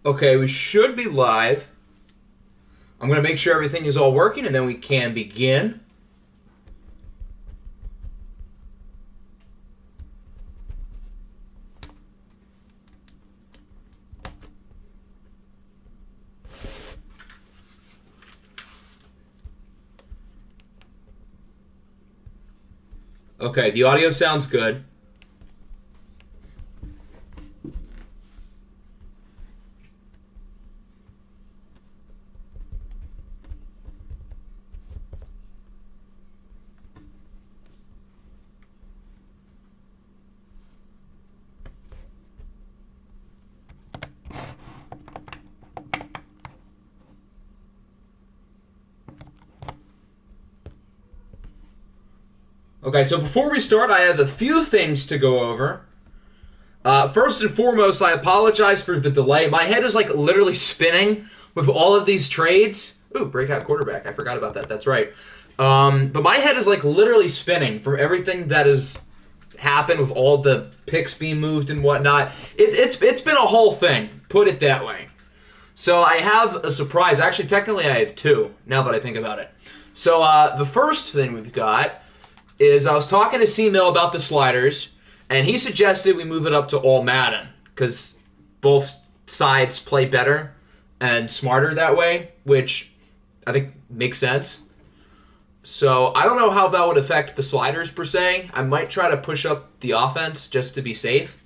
Okay, we should be live. I'm going to make sure everything is all working, and then we can begin. Okay, the audio sounds good. Okay, so before we start, I have a few things to go over. First and foremost, I apologize for the delay. My head is like literally spinning with all of these trades. Ooh, breakout quarterback. I forgot about that. That's right. But my head is like literally spinning from everything that has happened with all the picks being moved and whatnot. It's been a whole thing. Put it that way. So I have a surprise. Actually, technically, I have two. Now that I think about it. So the first thing we've got is I was talking to C-Mill about the sliders, and he suggested we move it up to all Madden because both sides play better and smarter that way, which I think makes sense. So I don't know how that would affect the sliders per se. I might try to push up the offense just to be safe.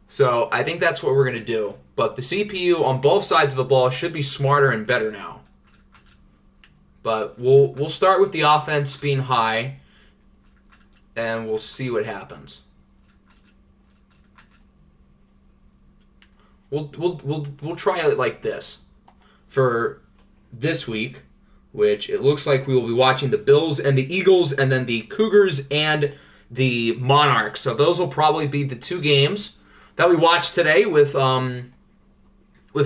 So I think that's what we're going to do. But the CPU on both sides of the ball should be smarter and better now. But we'll start with the offense being high, and we'll see what happens. We'll try it like this for this week, which it looks like we will be watching the Bills and the Eagles, and then the Cougars and the Monarchs. So those will probably be the two games that we watched today with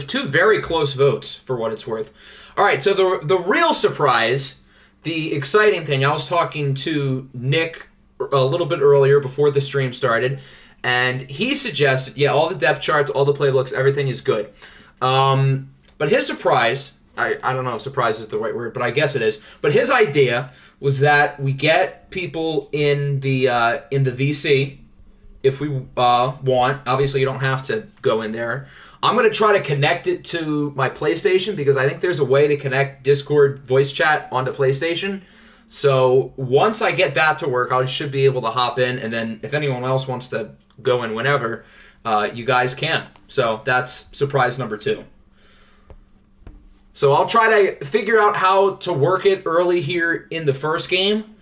two very close votes for what it's worth. All right, so the real surprise, the exciting thing, I was talking to Nick a little bit earlier before the stream started, and he suggested, yeah, all the depth charts, all the playbooks, everything is good. But his surprise, I don't know if surprise is the right word, but I guess it is. But his idea was that we get people in the VC if we want. Obviously, you don't have to go in there. I'm going to try to connect it to my PlayStation because I think there's a way to connect Discord voice chat onto PlayStation. So once I get that to work, I should be able to hop in, and then if anyone else wants to go in whenever, you guys can. So that's surprise number two. So I'll try to figure out how to work it early here in the first game,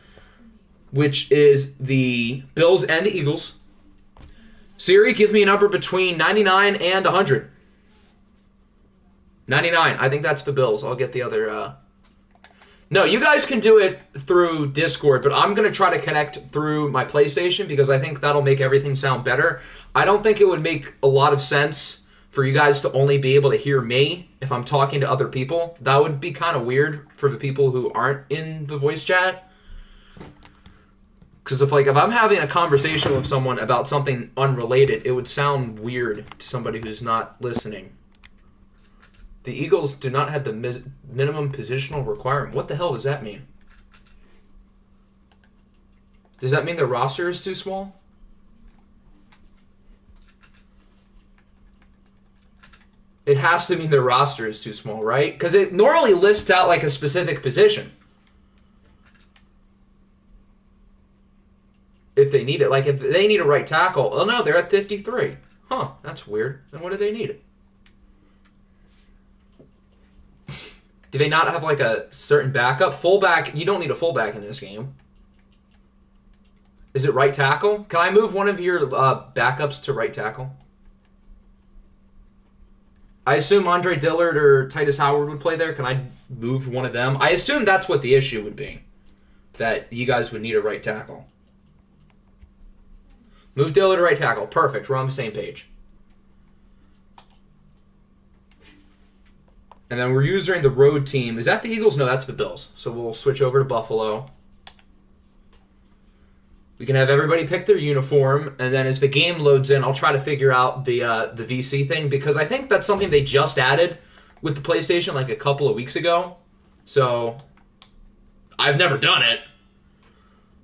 which is the Bills and the Eagles. Siri, give me a number between 99 and 100. 99. I think that's the Bills. I'll get the other... No, you guys can do it through Discord, but I'm going to try to connect through my PlayStation because I think that'll make everything sound better. I don't think it would make a lot of sense for you guys to only be able to hear me if I'm talking to other people. That would be kind of weird for the people who aren't in the voice chat. Because if I'm having a conversation with someone about something unrelated, it would sound weird to somebody who's not listening. The Eagles do not have the minimum positional requirement. What the hell does that mean? Does that mean the roster is too small? It has to mean the roster is too small, right? Because it normally lists out like a specific position. If they need it. Like if they need a right tackle, oh no, they're at 53. Huh, that's weird. Then what do they need it? Do they not have like a certain backup? Fullback, you don't need a fullback in this game. Is it right tackle? Can I move one of your backups to right tackle? I assume Andre Dillard or Titus Howard would play there. Can I move one of them? I assume that's what the issue would be. That you guys would need a right tackle. Move Dillard to right tackle. Perfect. We're on the same page. And then we're using the road team. Is that the Eagles? No, that's the Bills. So we'll switch over to Buffalo. We can have everybody pick their uniform, and then as the game loads in, I'll try to figure out the VC thing, because I think that's something they just added with the PlayStation like a couple of weeks ago. So I've never done it.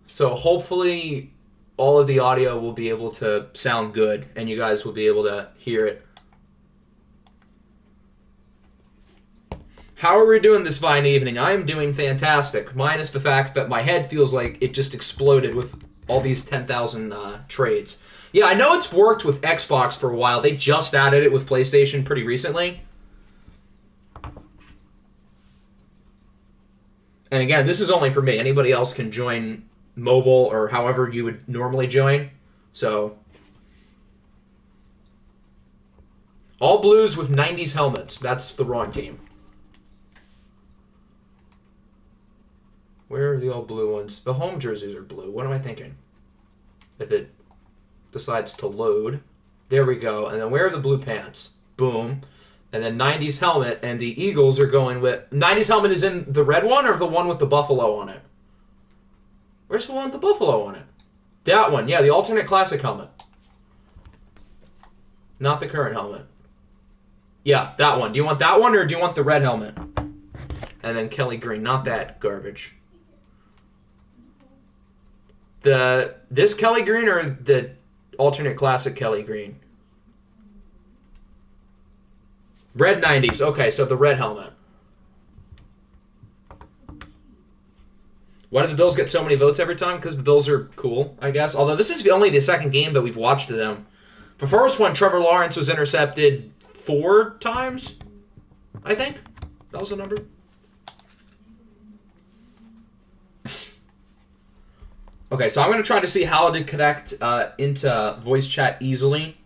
So hopefully all of the audio will be able to sound good, and you guys will be able to hear it. How are we doing this fine evening? I am doing fantastic, minus the fact that my head feels like it just exploded with all these 10,000 trades. Yeah, I know it's worked with Xbox for a while. They just added it with PlayStation pretty recently. And again, this is only for me. Anybody else can join mobile or however you would normally join. So, all blues with 90s helmets. That's the wrong team. Where are the all blue ones? The home jerseys are blue. What am I thinking? If it decides to load. There we go. And then where are the blue pants? Boom. And then 90s helmet, and the Eagles are going with... 90s helmet is in the red one or the one with the buffalo on it? Where's the one with the buffalo on it? That one. Yeah, the alternate classic helmet. Not the current helmet. Yeah, that one. Do you want that one or do you want the red helmet? And then Kelly Green. Not that garbage. This Kelly Green or the alternate classic Kelly Green? Red 90s. Okay, so the red helmet. Why do the Bills get so many votes every time? Because the Bills are cool, I guess. Although this is only the second game that we've watched of them. The first one, Trevor Lawrence was intercepted 4 times, I think. That was the number. Okay, so I'm going to try to see how to connect into voice chat easily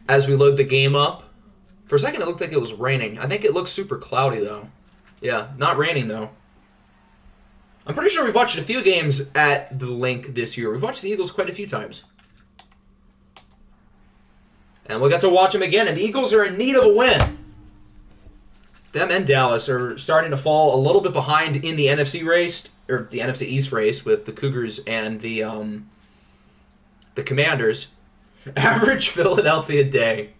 as we load the game up. For a second, it looked like it was raining. I think it looks super cloudy, though. Yeah, not raining, though. I'm pretty sure we've watched a few games at the link this year. We've watched the Eagles quite a few times. And we'll get to watch them again, and the Eagles are in need of a win. Them and Dallas are starting to fall a little bit behind in the NFC race, or the NFC East race, with the Cougars and the Commanders. Average Philadelphia day.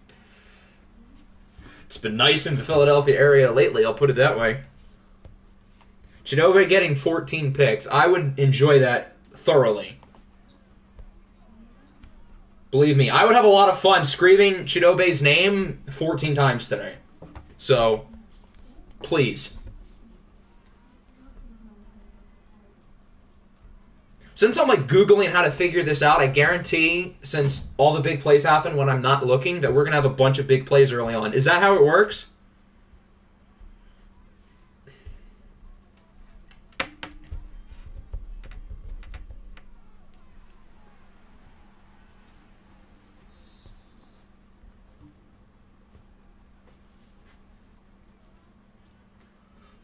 It's been nice in the Philadelphia area lately, I'll put it that way. Chidobe getting 14 picks. I would enjoy that thoroughly. Believe me, I would have a lot of fun screaming Chidobe's name 14 times today. So, please. Since I'm like Googling how to figure this out, I guarantee, since all the big plays happen when I'm not looking, that we're going to have a bunch of big plays early on. Is that how it works?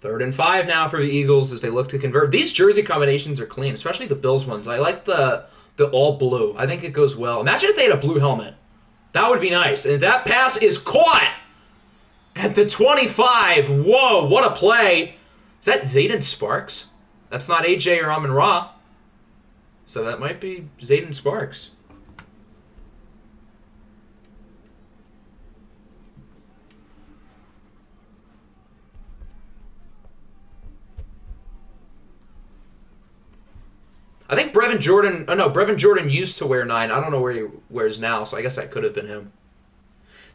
Third and 5 now for the Eagles as they look to convert. These jersey combinations are clean, especially the Bills ones. I like the all blue. I think it goes well. Imagine if they had a blue helmet. That would be nice. And that pass is caught at the 25. Whoa, what a play. Is that Zayden Sparks? That's not AJ or Amon-Ra. So that might be Zayden Sparks. I think Brevin Jordan used to wear 9. I don't know where he wears now, so I guess that could have been him.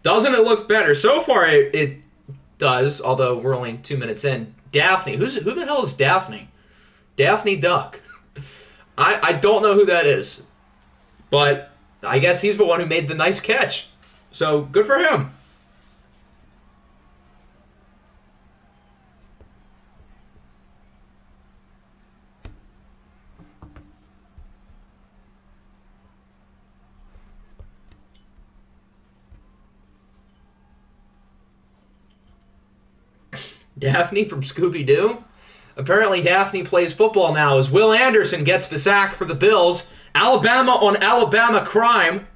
Doesn't it look better? So far, it does, although we're only 2 minutes in. Daphne. Who the hell is Daphne? Daphne Duck. I don't know who that is, but I guess he's the one who made the nice catch. So, good for him. Daphne from Scooby-Doo? Apparently Daphne plays football now as Will Anderson gets the sack for the Bills. Alabama on Alabama crime.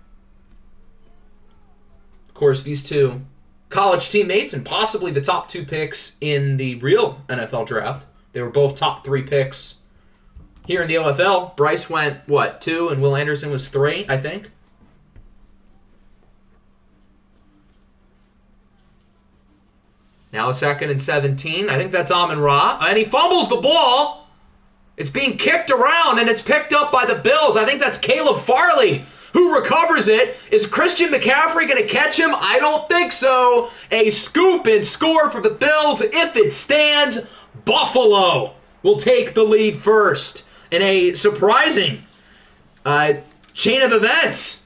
Of course, these two college teammates and possibly the top 2 picks in the real NFL draft. They were both top 3 picks Here in the OFL, Bryce went, 2, and Will Anderson was 3, I think. Now a 2nd and 17. I think that's Amon-Ra. And he fumbles the ball. It's being kicked around, and it's picked up by the Bills. I think that's Caleb Farley who recovers it. Is Christian McCaffrey going to catch him? I don't think so. A scoop and score for the Bills. If it stands, Buffalo will take the lead first in a surprising chain of events.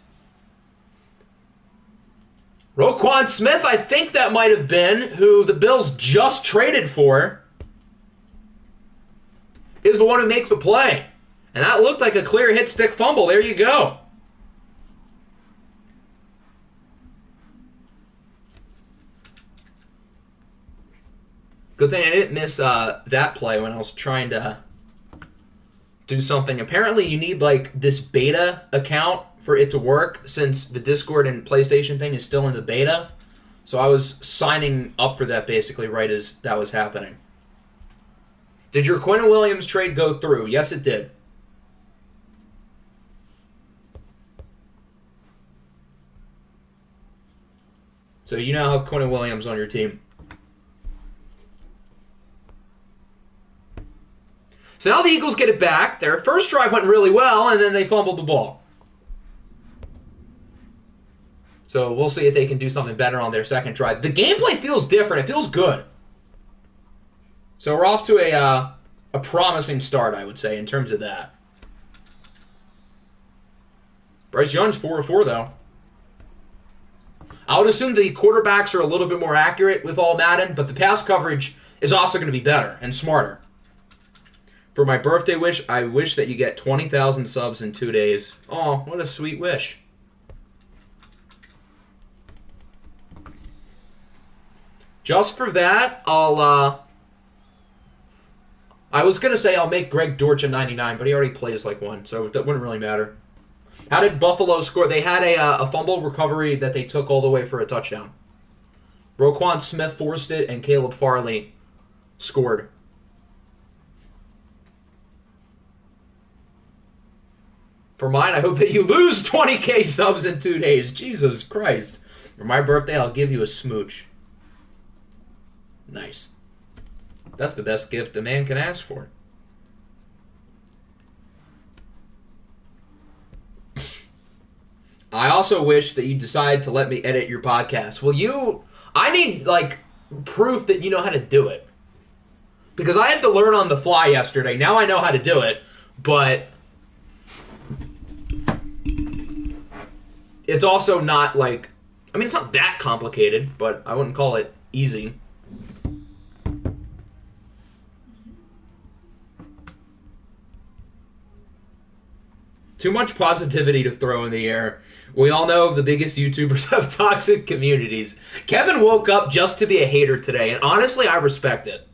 Roquan Smith, I think that might have been who the Bills just traded for, is the one who makes the play. And that looked like a clear hit stick fumble. There you go. Good thing I didn't miss that play when I was trying to do something. Apparently you need like this beta account for it to work, since the Discord and PlayStation thing is still in the beta. So I was signing up for that basically right as that was happening. Did your Quentin Williams trade go through? Yes, it did. So you now have Quentin Williams on your team. So now the Eagles get it back. Their first drive went really well, and then they fumbled the ball. So we'll see if they can do something better on their second drive. The gameplay feels different. It feels good. So we're off to a promising start, I would say, in terms of that. Bryce Young's 4-4, though. I would assume the quarterbacks are a little bit more accurate with all Madden, but the pass coverage is also going to be better and smarter. For my birthday wish, I wish that you get 20,000 subs in 2 days. Oh, what a sweet wish. Just for that, I was going to say I'll make Greg Dortch a 99, but he already plays like one, so that wouldn't really matter. How did Buffalo score? They had a fumble recovery that they took all the way for a touchdown. Roquan Smith forced it, and Caleb Farley scored. For mine, I hope that you lose 20K subs in 2 days. Jesus Christ. For my birthday, I'll give you a smooch. Nice. That's the best gift a man can ask for. I also wish that you decide to let me edit your podcast. Will you? I need, proof that you know how to do it. Because I had to learn on the fly yesterday. Now I know how to do it, but it's also not it's not that complicated, but I wouldn't call it easy. Too much positivity to throw in the air. We all know the biggest YouTubers have toxic communities. Kevin woke up just to be a hater today, and honestly, I respect it.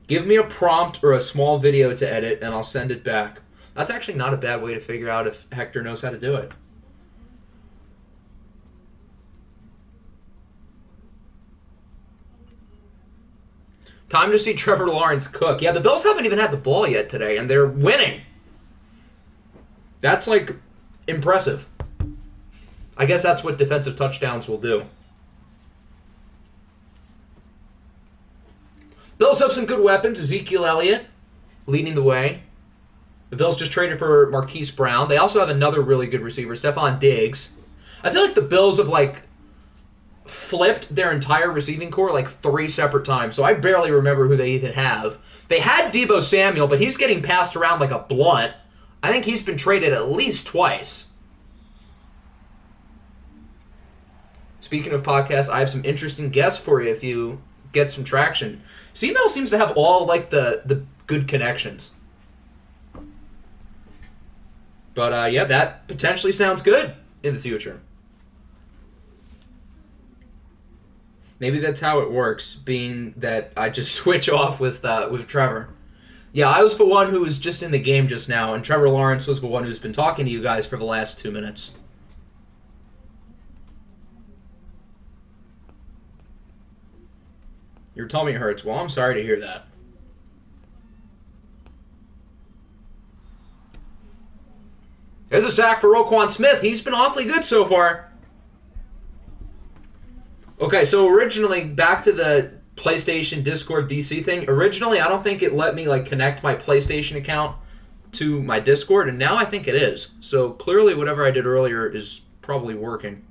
Give me a prompt or a small video to edit, and I'll send it back. That's actually not a bad way to figure out if Hector knows how to do it. Time to see Trevor Lawrence cook. Yeah, the Bills haven't even had the ball yet today, and they're winning. That's, impressive. I guess that's what defensive touchdowns will do. Bills have some good weapons. Ezekiel Elliott leading the way. The Bills just traded for Marquise Brown. They also have another really good receiver, Stephon Diggs. I feel like the Bills have, flipped their entire receiving core 3 separate times, so I barely remember who they even have. They had Deebo Samuel, but he's getting passed around like a blunt. I think he's been traded at least twice. Speaking of podcasts, I have some interesting guests for you if you get some traction. C-Mail seems to have all the good connections. But yeah, that potentially sounds good in the future. Maybe that's how it works, being that I just switch off with Trevor. Yeah, I was the one who was just in the game just now, and Trevor Lawrence was the one who's been talking to you guys for the last 2 minutes. Your tummy hurts. Well, I'm sorry to hear that. There's a sack for Roquan Smith. He's been awfully good so far. Okay, so originally, back to the PlayStation Discord VC thing. Originally, I don't think it let me like connect my PlayStation account to my Discord, and now I think it is. So clearly whatever I did earlier is probably working.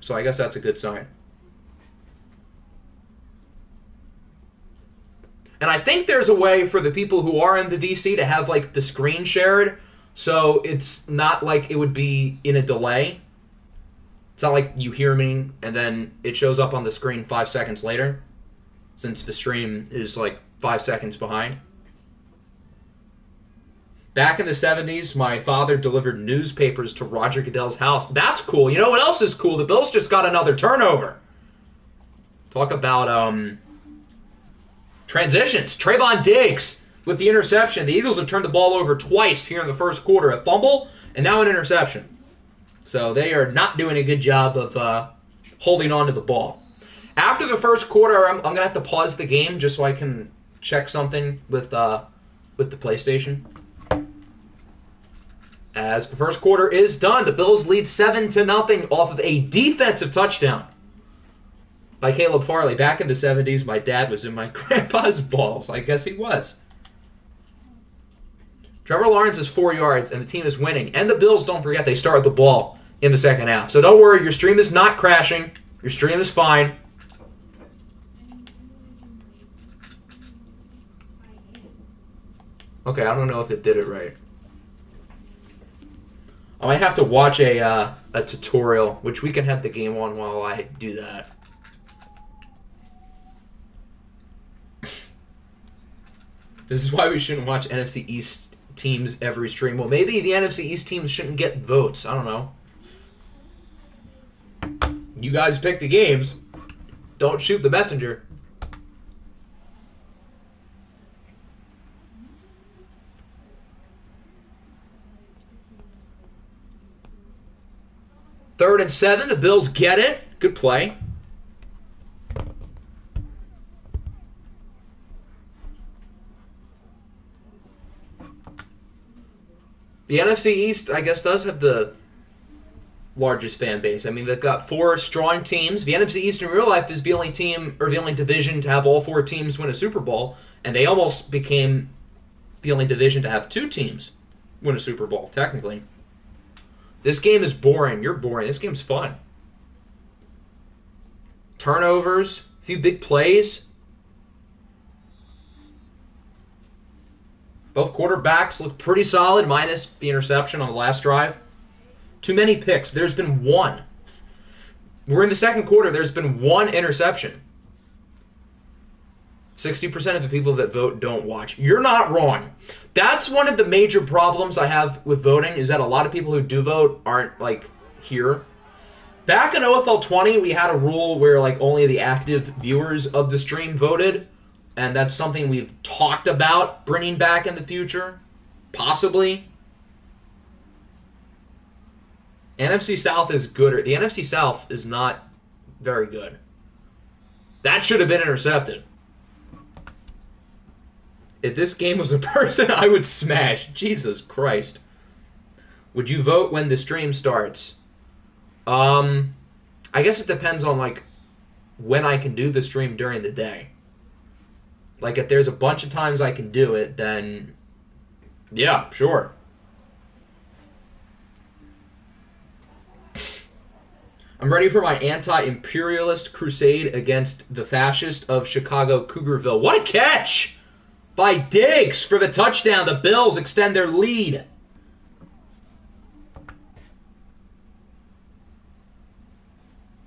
So I guess that's a good sign. And I think there's a way for the people who are in the VC to have like the screen shared, so it's not like it would be in a delay. It's not like you hear me and then it shows up on the screen 5 seconds later, since the stream is like 5 seconds behind. Back in the 70s, my father delivered newspapers to Roger Goodell's house. That's cool. You know what else is cool? The Bills just got another turnover. Talk about transitions. Trayvon Diggs with the interception. The Eagles have turned the ball over twice here in the first quarter. A fumble and now an interception. So they are not doing a good job of holding on to the ball. After the first quarter, I'm going to have to pause the game just so I can check something with the PlayStation. As the first quarter is done, the Bills lead 7-0 off of a defensive touchdown by Caleb Farley. Back in the 70s, my dad was in my grandpa's balls. I guess he was. Trevor Lawrence is 4 yards, and the team is winning. And the Bills, don't forget, they start the ball in the second half. So don't worry, your stream is not crashing. Your stream is fine. Okay, I don't know if it did it right. I might have to watch a tutorial, which we can have the game on while I do that. This is why we shouldn't watch NFC East teams every stream. Well, maybe the NFC East teams shouldn't get votes. I don't know. You guys pick the games. Don't shoot the messenger. Third and 7. The Bills get it. Good play. The NFC East, I guess, does have the largest fan base. I mean, they've got 4 strong teams. The NFC East in real life is the only team, or the only division to have all 4 teams win a Super Bowl, and they almost became the only division to have 2 teams win a Super Bowl, technically. This game is boring. You're boring. This game's fun. Turnovers, a few big plays. Both quarterbacks look pretty solid, minus the interception on the last drive. Too many picks. There's been 1. We're in the second quarter. There's been 1 interception. 60% of the people that vote don't watch. You're not wrong. That's one of the major problems I have with voting, is that a lot of people who do vote aren't, like, here. Back in OFL 20, we had a rule where, like, only the active viewers of the stream voted. And that's something we've talked about bringing back in the future. Possibly. NFC South is good. The NFC South is not very good. That should have been intercepted. If this game was a person, I would smash. Jesus Christ. Would you vote when the stream starts? I guess it depends on, like, when I can do the stream during the day. Like, if there's a bunch of times I can do it, then yeah, sure. I'm ready for my anti-imperialist crusade against the fascist of Chicago Cougarville. What a catch by Diggs for the touchdown. The Bills extend their lead.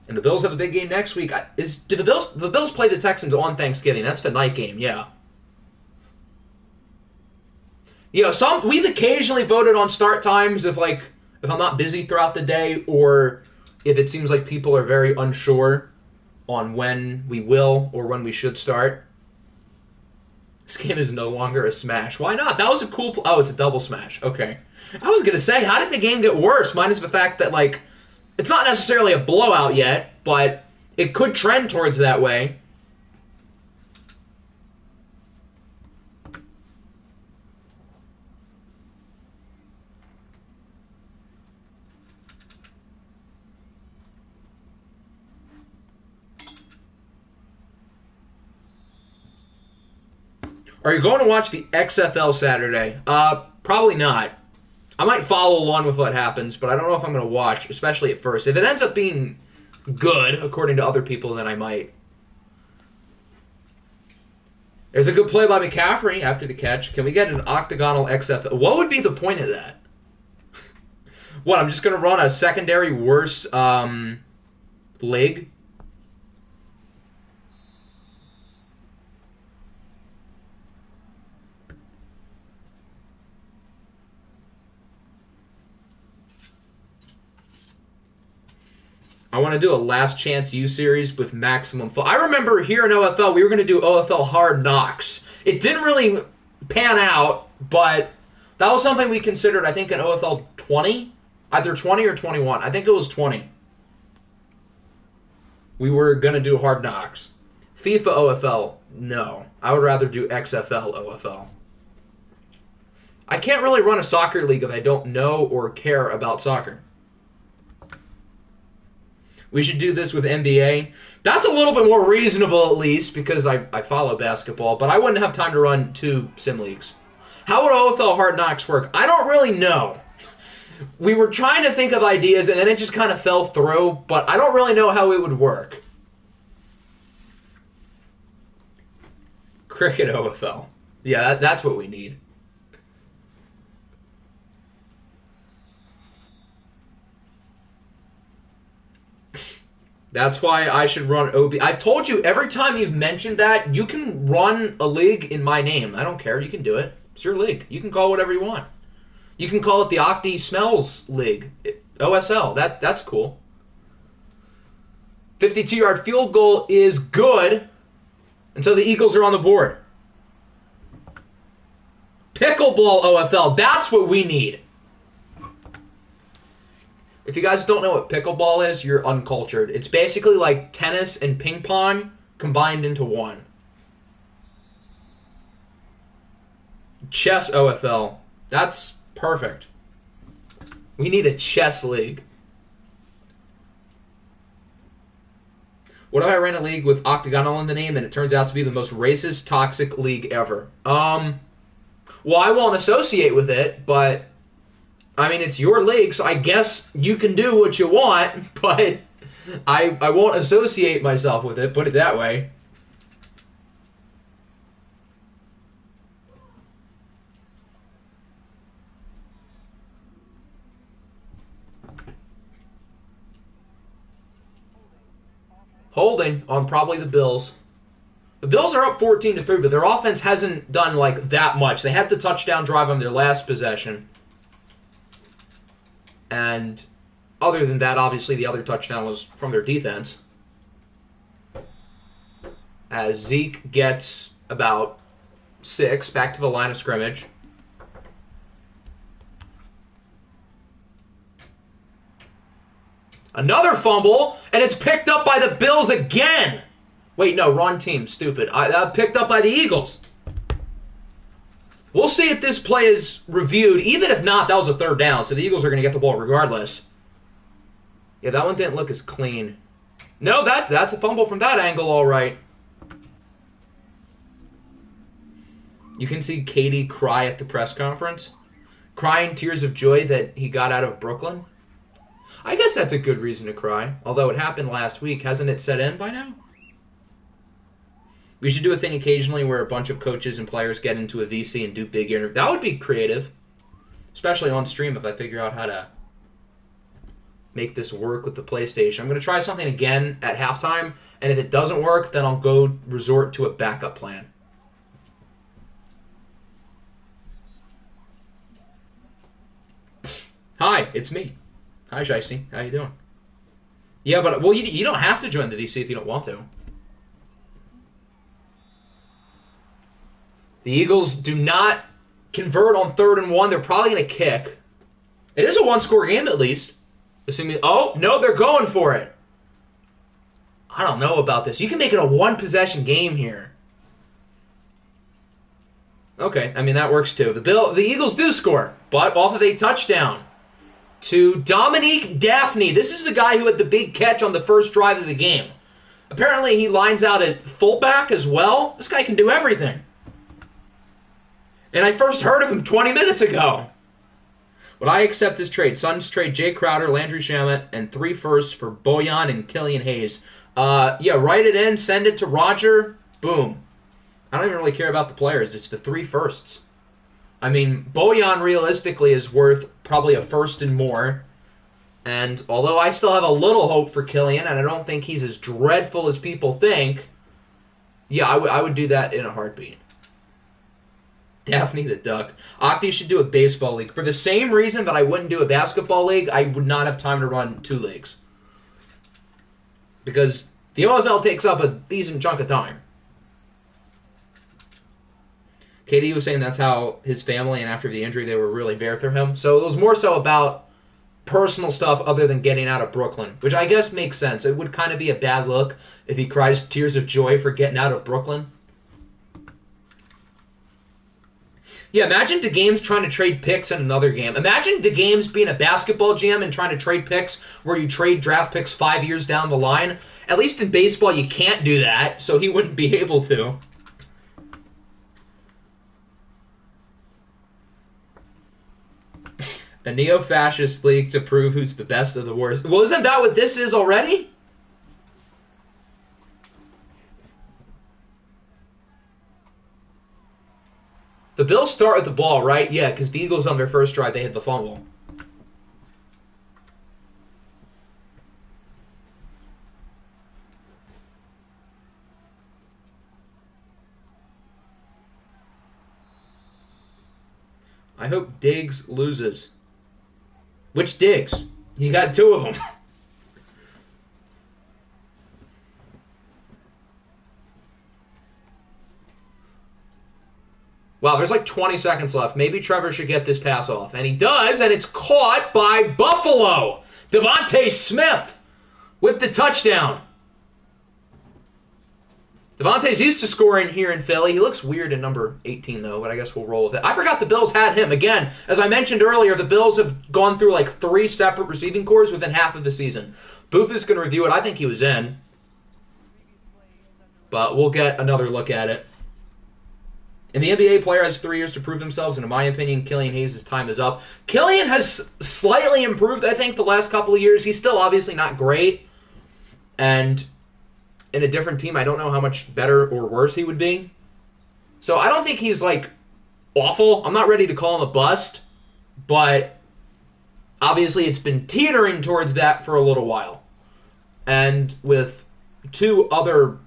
And the Bills have a big game next week. Do the Bills play the Texans on Thanksgiving? That's the night game, yeah. You know, we've occasionally voted on start times if I'm not busy throughout the day, or if it seems like people are very unsure on when we will or when we should start. This game is no longer a smash. Why not? That was a cool... Oh, it's a double smash. Okay. I was going to say, how did the game get worse? Minus the fact that, like, it's not necessarily a blowout yet, but It could trend towards that way. Are you going to watch the XFL Saturday? Probably not. I might follow along with what happens, but I don't know if I'm going to watch, especially at first. If it ends up being good, according to other people, then I might. There's a good play by McCaffrey after the catch. Can we get an octagonal XFL? What would be the point of that? What, I'm just going to run a secondary worse league? I want to do a Last Chance U series with maximum fun. I remember here in OFL, we were going to do OFL Hard Knocks. It didn't really pan out, but that was something we considered, I think, in OFL 20. Either 20 or 21. I think it was 20. We were going to do Hard Knocks. FIFA OFL, no. I would rather do XFL OFL. I can't really run a soccer league if I don't know or care about soccer. We should do this with NBA. That's a little bit more reasonable, at least, because I follow basketball, but I wouldn't have time to run 2 sim leagues. How would OFL Hard Knocks work? I don't really know. We were trying to think of ideas, and then it just kind of fell through, but I don't really know how it would work. Cricket OFL. Yeah, that's what we need. That's why I should run OB. I've told you every time you've mentioned that, you can run a league in my name. I don't care. You can do it. It's your league. You can call it whatever you want. You can call it the Octi Smells League. OSL. That's cool. 52-yard field goal is good until the Eagles are on the board. Pickleball OFL. That's what we need. If you guys don't know what pickleball is, you're uncultured. It's basically like tennis and ping pong combined into one. Chess OFL. That's perfect. We need a chess league. What if I ran a league with octagonal in the name and it turns out to be the most racist, toxic league ever? Well, I won't associate with it, but I mean, it's your league, so I guess you can do what you want, but I won't associate myself with it, put it that way. Holding on probably the Bills. The Bills are up 14-3, but their offense hasn't done like that much. They had the touchdown drive on their last possession. And other than that, obviously the other touchdown was from their defense. As Zeke gets about 6 back to the line of scrimmage. Another fumble, and it's picked up by the Bills again. Wait, no, wrong team. Stupid. Picked up by the Eagles. We'll see if this play is reviewed. Even if not, that was a third down, so the Eagles are going to get the ball regardless. Yeah, that one didn't look as clean. No, that's a fumble from that angle, all right. You can see Katie cry at the press conference. Crying tears of joy that he got out of Brooklyn. I guess that's a good reason to cry. Although it happened last week. Hasn't it set in by now? We should do a thing occasionally where a bunch of coaches and players get into a VC and do big interviews. That would be creative. Especially on stream if I figure out how to make this work with the PlayStation. I'm going to try something again at halftime. And if it doesn't work, then I'll go resort to a backup plan. Hi, it's me. Hi, Shiesty. How you doing? Yeah, but well, you don't have to join the VC if you don't want to. The Eagles do not convert on 3rd and 1. They're probably going to kick. It is a one-score game at least. Assuming, oh, no, they're going for it. I don't know about this. You can make it a one-possession game here. Okay, I mean, that works too. The Eagles do score, but off of a touchdown to Dominique Daphne. This is the guy who had the big catch on the first drive of the game. Apparently, he lines out at fullback as well. This guy can do everything. And I first heard of him 20 minutes ago. Would I accept this trade? Suns trade Jay Crowder, Landry Shamet, and 3 firsts for Bojan and Killian Hayes. Yeah, write it in, send it to Roger. Boom. I don't even really care about the players. It's the 3 firsts. I mean, Bojan realistically is worth probably a first and more. And although I still have a little hope for Killian, and I don't think he's as dreadful as people think, yeah, I would do that in a heartbeat. Daphne the Duck. Octi should do a baseball league. For the same reason that I wouldn't do a basketball league, I would not have time to run 2 leagues. Because the OFL takes up a decent chunk of time. KD was saying that's how his family, and after the injury, they were really there for him. So it was more so about personal stuff other than getting out of Brooklyn, which I guess makes sense. It would kind of be a bad look if he cries tears of joy for getting out of Brooklyn. Yeah, imagine DeGames trying to trade picks in another game. Imagine DeGames being a basketball GM and trying to trade picks where you trade draft picks 5 years down the line. At least in baseball, you can't do that, so he wouldn't be able to. A neo-fascist league to prove who's the best of the worst. Well, isn't that what this is already? The Bills start with the ball, right? Yeah, because the Eagles on their first drive, they hit the fumble. I hope Diggs loses. Which Diggs? You got 2 of them. Wow, there's like 20 seconds left. Maybe Trevor should get this pass off. And he does, and it's caught by Buffalo. Devontae Smith with the touchdown. Devontae's used to scoring here in Philly. He looks weird in number 18, though, but I guess we'll roll with it. I forgot the Bills had him. Again, as I mentioned earlier, the Bills have gone through like 3 separate receiving corps within half of the season. Booth is going to review it. I think he was in. But we'll get another look at it. And the NBA player has 3 years to prove themselves, and in my opinion, Killian Hayes' time is up. Killian has slightly improved, I think, the last couple of years. He's still obviously not great. And in a different team, I don't know how much better or worse he would be. So I don't think he's, like, awful. I'm not ready to call him a bust. But obviously it's been teetering towards that for a little while. And with 2 other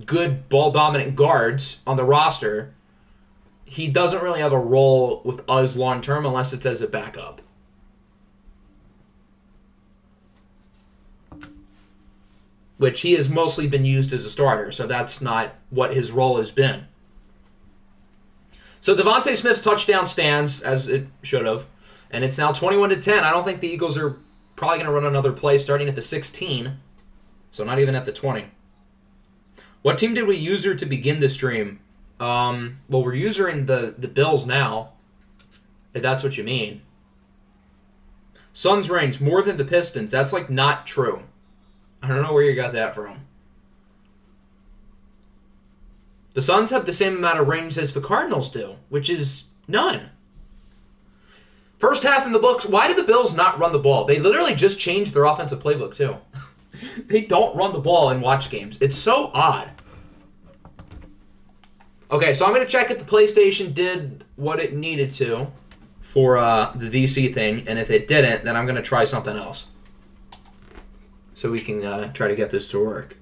good ball-dominant guards on the roster, he doesn't really have a role with us long-term unless it's as a backup. Which he has mostly been used as a starter, so that's not what his role has been. So Devontae Smith's touchdown stands, as it should have, and it's now 21-10. I don't think the Eagles are probably going to run another play starting at the 16, so not even at the 20. What team did we user to begin this stream? Well, we're usering the Bills now, if that's what you mean. Suns range more than the Pistons. That's, like, not true. I don't know where you got that from. The Suns have the same amount of range as the Cardinals do, which is none. First half in the books. Why did the Bills not run the ball? They literally just changed their offensive playbook, too. They don't run the ball in watch games. It's so odd. Okay, so I'm going to check if the PlayStation did what it needed to for the VC thing, and if it didn't, then I'm going to try something else. So we can try to get this to work.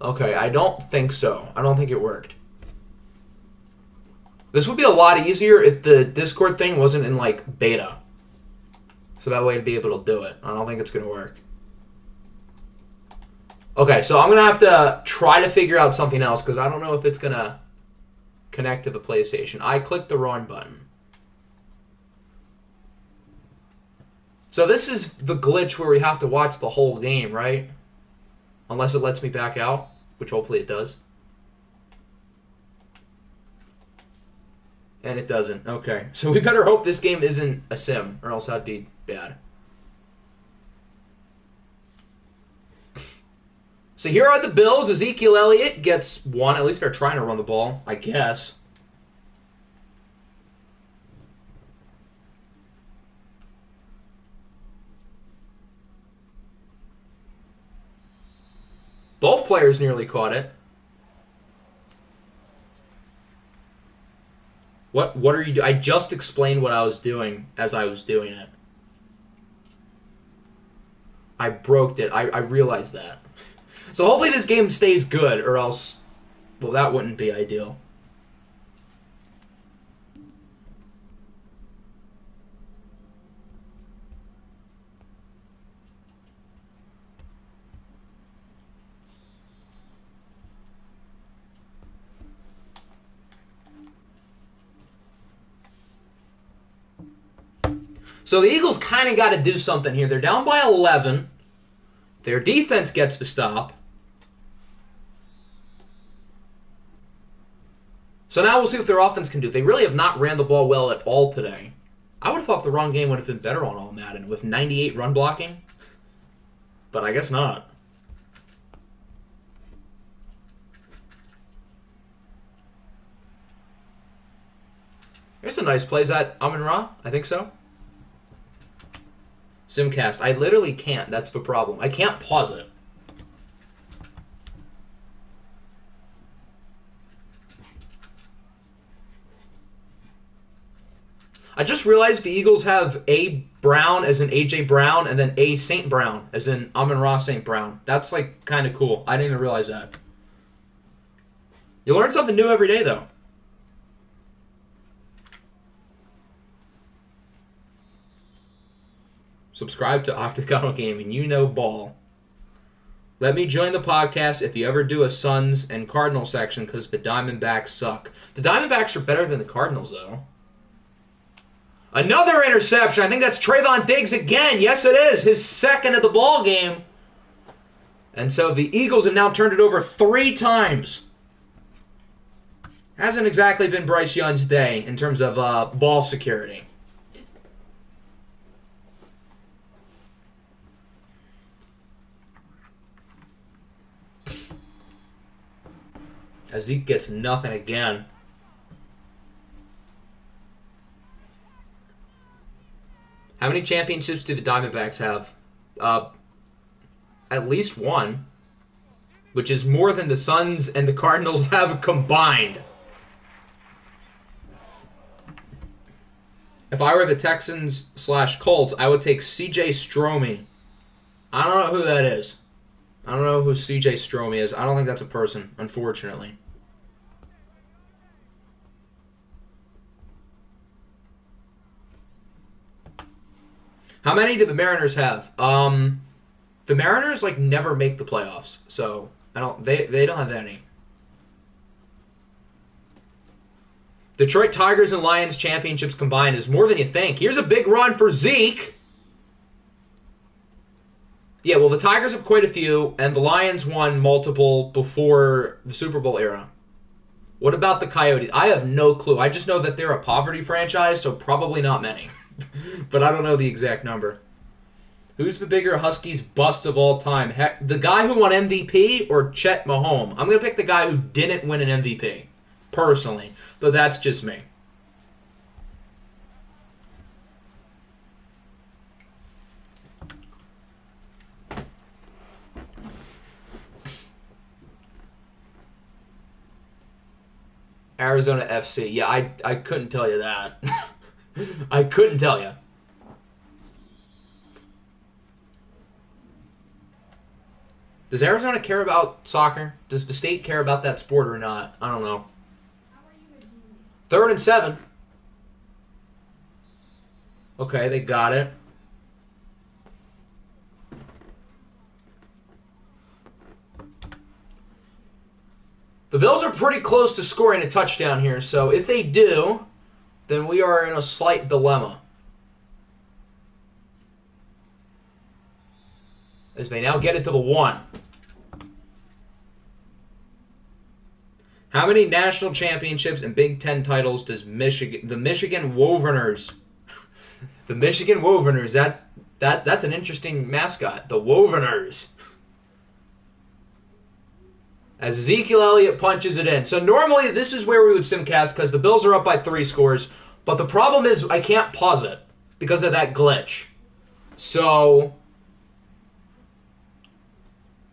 Okay, I don't think so. I don't think it worked. This would be a lot easier if the Discord thing wasn't in, like, beta. So that way I'd be able to do it. I don't think it's going to work. Okay, so I'm going to have to try to figure out something else because I don't know if it's going to connect to the PlayStation. I clicked the wrong button. So this is the glitch where we have to watch the whole game, right? Unless it lets me back out, which hopefully it does. And it doesn't. Okay. So we better hope this game isn't a sim, or else that'd be bad. So here are the Bills. Ezekiel Elliott gets one. At least they're trying to run the ball, I guess. Both players nearly caught it. What are you doing? I just explained what I was doing as I was doing it. I broke it. I realized that. So hopefully this game stays good, or else, well, that wouldn't be ideal. So the Eagles kind of got to do something here. They're down by 11. Their defense gets to stop. So now we'll see what their offense can do. They really have not ran the ball well at all today. I would have thought the run game would have been better on All Madden with 98 run blocking. But I guess not. There's a nice play. Is that Amon-Ra? I think so. Simcast. I literally can't. That's the problem. I can't pause it. I just realized the Eagles have A. Brown as in A.J. Brown and then A. St. Brown as in Amon-Ra St. Brown. That's like kind of cool. I didn't even realize that. You learn something new every day, though. Subscribe to Octagonal Gaming. You know ball. Let me join the podcast if you ever do a Suns and Cardinals section because the Diamondbacks suck. The Diamondbacks are better than the Cardinals, though. Another interception. I think that's Trayvon Diggs again. Yes, it is. His second of the ball game. And so the Eagles have now turned it over 3 times. Hasn't exactly been Bryce Young's day in terms of ball security. Zeke gets nothing again. How many championships do the Diamondbacks have? At least one, which is more than the Suns and the Cardinals have combined. If I were the Texans/Colts, I would take C.J. Stromy. I don't know who that is. I don't know who C.J. Stromy is. I don't think that's a person, unfortunately. How many do the Mariners have? The Mariners never make the playoffs, so they don't have any. Detroit Tigers and Lions championships combined is more than you think. Here's a big run for Zeke. Yeah, well, the Tigers have quite a few, and the Lions won multiple before the Super Bowl era. What about the Coyotes? I have no clue. I just know that they're a poverty franchise, so probably not many. But I don't know the exact number. Who's the bigger Huskies bust of all time? Heck, the guy who won MVP or Chet Mahomes? I'm going to pick the guy who didn't win an MVP, personally. Though that's just me. Arizona FC. Yeah, I couldn't tell you that. I couldn't tell you. Does Arizona care about soccer? Does the state care about that sport or not? I don't know. 3rd and 7. Okay, they got it. The Bills are pretty close to scoring a touchdown here, so if they do, then we are in a slight dilemma. as they now get it to the 1. How many national championships and Big Ten titles does the Michigan Wolverines, that's an interesting mascot, the Wolverines. As Ezekiel Elliott punches it in. So normally this is where we would simcast because the Bills are up by 3 scores. But the problem is I can't pause it because of that glitch. So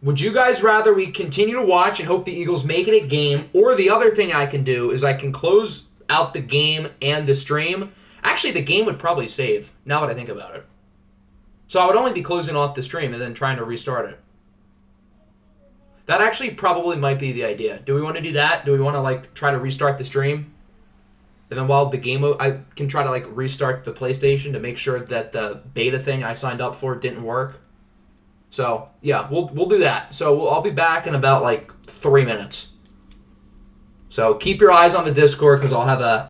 would you guys rather we continue to watch and hope the Eagles make it a game? Or the other thing I can do is I can close out the game and the stream. Actually, the game would probably save, now that I think about it. So I would only be closing off the stream and then trying to restart it. That actually probably might be the idea. Do we want to do that? Do we want to like try to restart the stream? And then while the game, I can try to like restart the PlayStation to make sure that the beta thing I signed up for didn't work. So yeah, we'll do that. So I'll be back in about like 3 minutes. So keep your eyes on the Discord because I'll have a